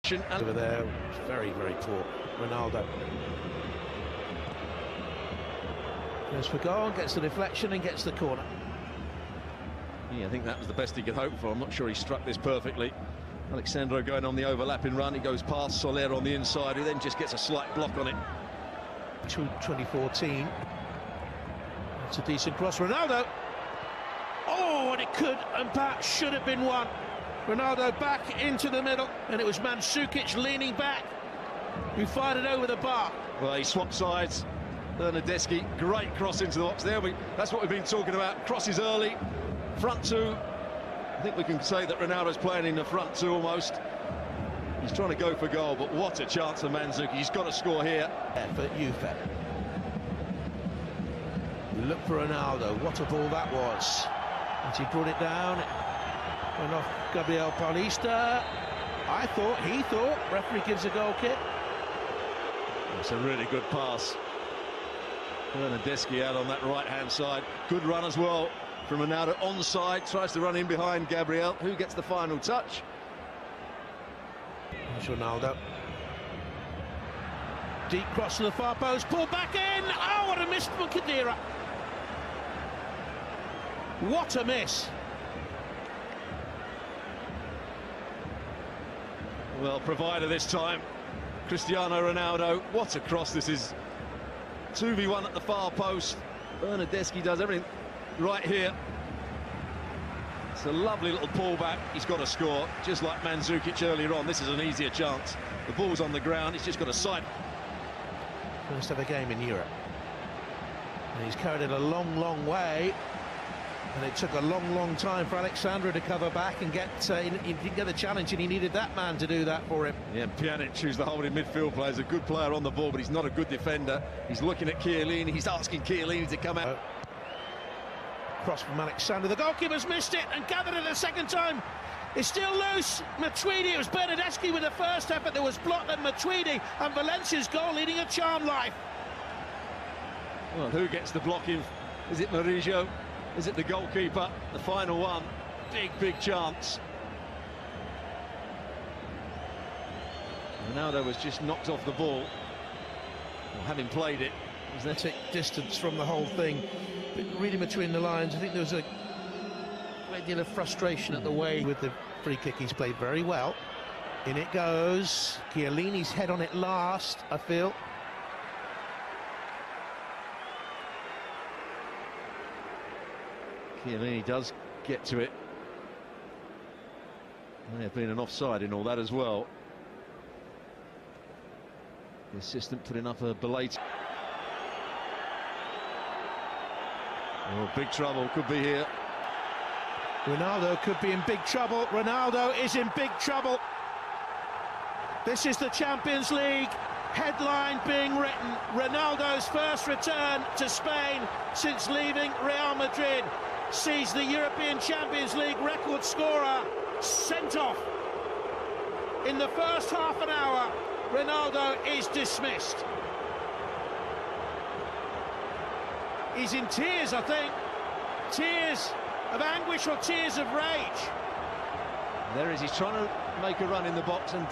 Over there, very, very poor. Ronaldo goes for goal, gets the deflection and gets the corner. Yeah, I think that was the best he could hope for. I'm not sure he struck this perfectly. Alexandro going on the overlapping run. He goes past Soler on the inside, who then just gets a slight block on it. 2014. It's a decent cross. Ronaldo. Oh, and it could and perhaps should have been one. Ronaldo back into the middle, and it was Mandzukic leaning back who fired it over the bar. Well, he swapped sides. Bernardeschi, great cross into the box there. That's what we've been talking about. Crosses early, front two. I think we can say that Ronaldo's playing in the front two almost. He's trying to go for goal, but what a chance for Mandzukic. He's got to score here. For Juve. You look for Ronaldo. What a ball that was. And he brought it down. Went off Gabriel Paulista. He thought. Referee gives a goal kick. It's a really good pass. Bernardeschi out on that right-hand side. Good run as well from Ronaldo. Onside, tries to run in behind Gabriel. Who gets the final touch? It's Ronaldo. Deep cross to the far post. Pulled back in. Oh, what a miss from Khedira. What a miss. Well, provider this time, Cristiano Ronaldo. What a cross this is. 2v1 at the far post. Bernardeschi does everything right here. It's a lovely little pullback. He's got to score, just like Mandzukic earlier on. This is an easier chance. The ball's on the ground. He's just got a sight. First ever game in Europe. And he's carried it a long, long way. And it took a long, long time for Alexandro to cover back and get. He didn't get the challenge, and he needed that man to do that for him. Yeah, Pjanic, who's the holding midfield player, is a good player on the ball, but he's not a good defender. He's looking at Chiellini. He's asking Chiellini to come out. Cross from Alexandro. The goalkeeper's missed it and gathered it a second time. It's still loose. Matuidi. It was Bernardeschi with the first effort that was blocked, and Matuidi, and Valencia's goal leading a charmed life. Well, who gets the blocking? Is it Murillo? Is it the goalkeeper? The final one. Big, big chance. Ronaldo was just knocked off the ball. Well, having played it. Athletic distance from the whole thing. But reading between the lines, I think there was a great deal of frustration at the way with the free kick. He's played very well. In it goes. Chiellini's head on it last, I feel. Chiellini does get to it. May have been an offside in all that as well. The assistant putting up a belated. Oh, big trouble could be here. Ronaldo could be in big trouble. Ronaldo is in big trouble. This is the Champions League. Headline being written. Ronaldo's first return to Spain since leaving Real Madrid sees the European Champions League record scorer sent off. In the first half an hour, Ronaldo is dismissed. He's in tears, I think. Tears of anguish or tears of rage. There is, he's trying to make a run in the box, and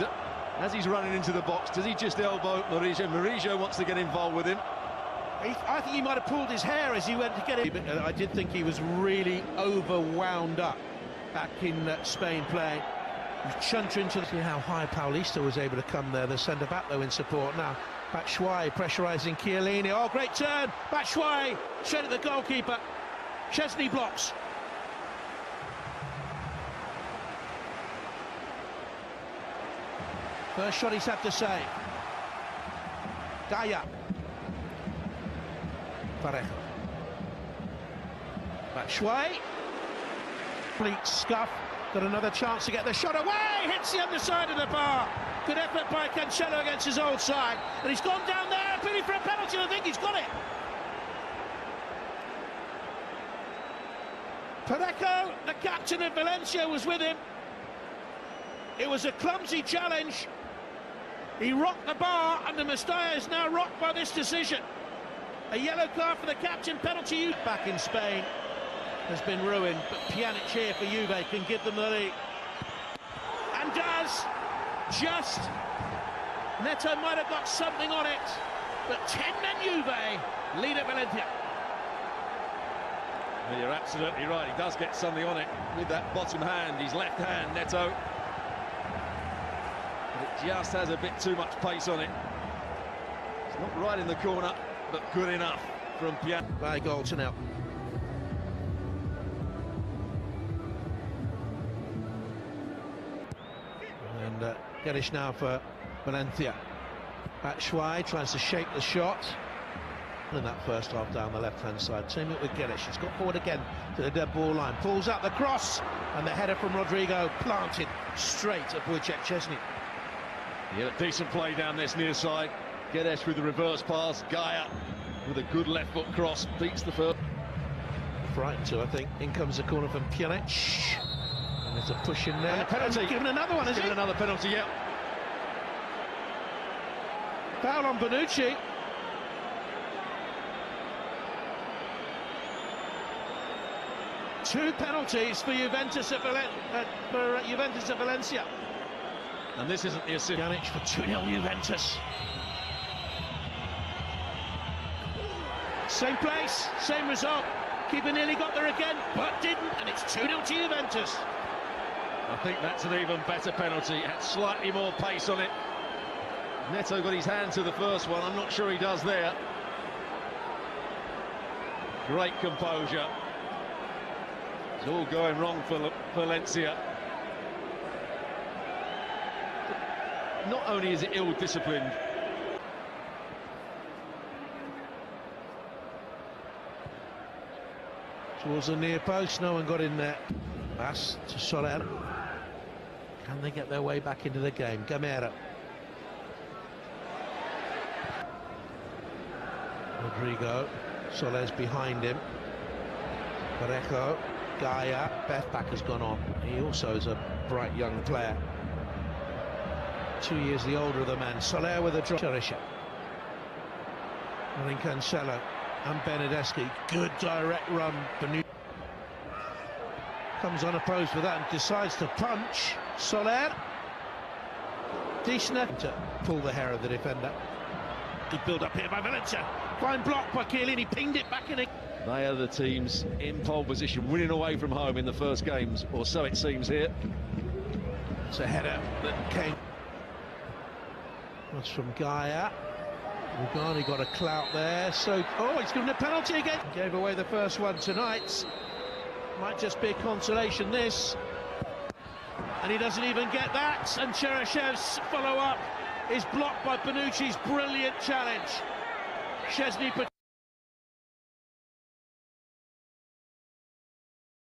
as he's running into the box, does he just elbow Murillo? Murillo wants to get involved with him. I think he might have pulled his hair as he went to get it. But I did think he was really overwound up back in Spain playing. Shunter into see how high Paulista was able to come there. The centre-back, though, in support now. Batshuayi pressurising Chiellini. Oh, great turn. Batshuayi straight at the goalkeeper. Chesney blocks. First shot he's had to save. Daya. Parejo. Batshuayi. Complete scuff. Got another chance to get the shot away. Hits the underside of the bar. Good effort by Cancelo against his old side. And he's gone down there, bidding for a penalty. I think he's got it. Parejo, the captain of Valencia, was with him. It was a clumsy challenge. He rocked the bar, and the Mestalla is now rocked by this decision. A yellow card for the captain, penalty back in Spain has been ruined, but Pjanic here for Juve can give them the lead. And does. just. Neto might have got something on it, but 10 men Juve lead at Valencia. Well, you're absolutely right, he does get something on it with that bottom hand, his left hand, Neto. But it just has a bit too much pace on it. It's not right in the corner, but good enough from Piano. By goal to nil. And Geddes now for Valencia. Batshuayi tries to shape the shot. In that first half down the left-hand side. Team it with Geddes. He's got forward again to the dead ball line. Pulls up the cross, and the header from Rodrigo planted straight at Wojciech Szczesny. Yeah, decent play down this near side. Geddes with the reverse pass. Gaia with a good left foot cross. Beats the first. Frightened to, I think. In comes the corner from Pjanic. And there's a push in there. And a penalty. He's given another one, is given he? Another penalty, yeah. Foul on Bonucci. Two penalties for Juventus at Valencia. And this isn't the assist. Pjanic for 2-0 Juventus. Same place, same result. Keeper nearly got there again, but didn't, and it's 2-0 to Juventus. I think that's an even better penalty. It had slightly more pace on it. Neto got his hand to the first one. I'm not sure he does there. Great composure. It's all going wrong for Valencia. Not only is it ill-disciplined. Towards the near post, no one got in there. Pass to Soler. Can they get their way back into the game? Gamera. Rodrigo. Soler's behind him. Parejo. Gaia. Beth back has gone on. He also is a bright young player. 2 years the older of the man. Soler with a drop. Cherisha. I think Cancelo and Bernardeschi. Good direct run. Comes unopposed with that and decides to punch. Soler. Decent to pull the hair of the defender. Good build up here by Valencia. Fine block by Chiellini. Pinged it back in it. They are the teams in pole position, winning away from home in the first games, or so it seems here. It's a header that came. That's from Gaia. Rugani got a clout there. So, oh, he's given a penalty again. Gave away the first one tonight. Might just be a consolation, this. And he doesn't even get that. And Chereshev's follow-up is blocked by Bonucci's brilliant challenge. Szczesny